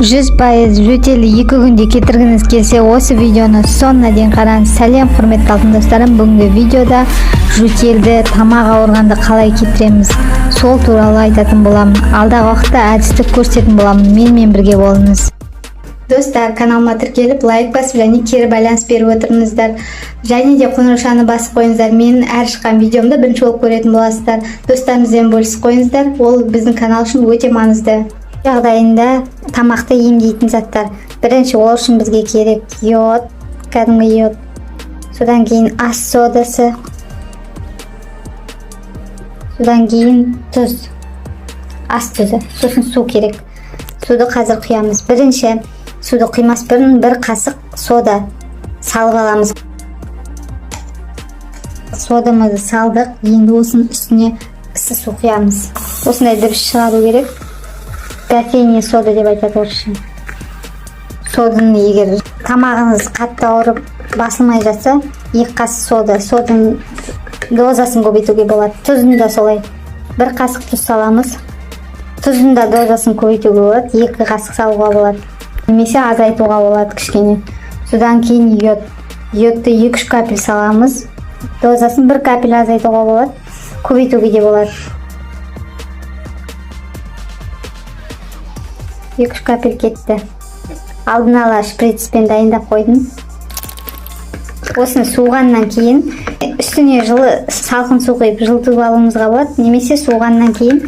100% жөтелі 2 күнде кетіргіңіз келсе, осы видеоны соңына дейін қараңыз. Сәлем, құрметті алтын достарым. Бүгінгі видеода жөтелді тамақ ауырғанды қалай кетіреміз, сол туралы айтатын боламын. Алдағы уақытта әдісті көрсететін боламын. Менімен бірге болыңыз. Достар, каналыма тіркеліп, лайк басып және кері байланыс беріп отырыңыздар. Және де қоңыраушаны басып қойыңыздар. Менің әр шыққан видеомда бірінші болып көретін боласыздар. Достарыңызбен бөлісіп қойыңыздар. Ол біздің канал үшін өте маңызды. Жағдайында тамақты емдейтін заттар. Бірінші ол үшін бізге керек йод, кәдімгі йод. Содан кейін ас содасы. Содан кейін тұз. Ас тұзы. Сосын су керек. Суды қазір құямыз. Бірінші суды құймас бұрын бір қасық сода салып аламыз. Содамызды салдық. Енді осының үстіне ыссы су құямыз. Осындай дыбыс шығару керек. Кофейный сода деп айтады орысша. Соданы егер тамағыңыз қатты ауырып басылмай жатса, 2 қасық сода, соданың дозасын көбейтуге болады. Тұзын да солай. 1 қасық тұз саламыз. Тұзын да дозасын көбейтуге болады. 2 қасық салуға болады. Немесе азайтуға болады кішкене. Содан кейін йод. Йодты 2-3 капель саламыз. Дозасын 1 капель азайтуға болады. Көбейтуге де болады. 2-3 капель кетті. Алдын ала шприцпен дайындап қойдым. Осыны суғаннан кейін үстіне жылы салқын су құйып жылытып алуыңызға болады. Немесе суғаннан кейін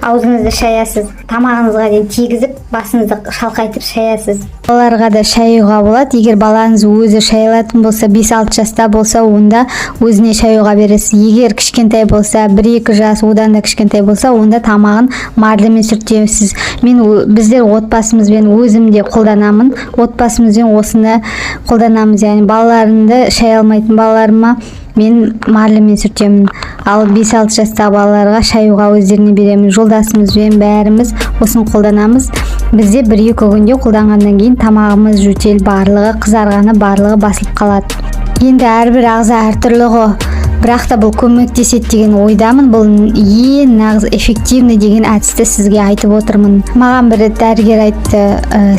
аузыңызды шаясыз. Тамағыңызға дейін тигізіп, басыңызды шалқайтып шаясыз. Балаларға да шаюға болады. Егер балаңыз өзі шайылатын болса, 5-6 жаста болса, онда өзіне шаюға бересіз. Егер кішкентай болса, 1-2 жас, одан да кішкентай болса, онда тамағын марлемен сүртесіз. Біздер отбасымызбен өзім де қолданамын. Отбасымызбен осыны қолданамыз. Яғни балаларымды шай алмайтын балаларыма мен марлемен сүртемін. Ал 5-6 жастағы балаларға шаюға өздеріне беремін. Жолдасымызбен бәріміз осыны қолданамыз. Бізде 1-2 күнде қолданғаннан кейін тамағымыз жөтел барлығы, қызарғаны барлығы басылып қалады. Енді әрбір ағза әртүрлі ғой. Бірақ та бұл көмектеседі деген ойдамын. Бұл ең нағыз эффективный деген әдісті сізге айтып отырмын. Маған бір дәрігер айтты,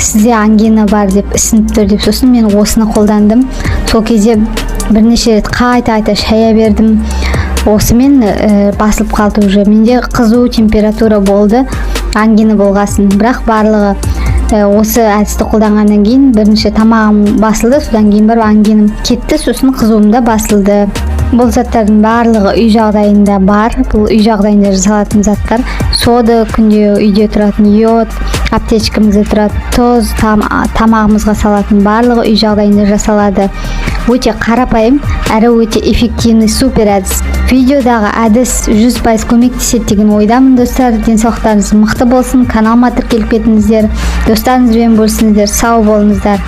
сізде ангина бар деп, ісініп тұр деп. Сосын мен осыны қолдандым. Сол кезде бірнеше рет қайта шая бердім. Осымен басылып қалды уже. Менде қызу температура болды, ангина болғасын. Бірақ барлығы осы әдісті қолданғаннан кейін бірінші тамағым басылды, содан кейін бір ангинам кетті, сосын қызуым да басылды. Бұл заттардың барлығы үй жағдайында бар. Бұл үй жағдайында жасалатын заттар. Сода, күнде үйде тұратын йод, аптечкамызда тұратын тұз, тамағымызға салатын барлығы үй жағдайында жасалады. Өте қарапайым, әрі өте эффективный супер әдіс. Видеодағы әдіс 100% көмектеседі деген ойдамын, достар. Денсаулықтарыңыз мықты болсын. Каналыма тіркеліп кетіңіздер. Достарыңызбен бөлісіңіздер. Сау болыңыздар.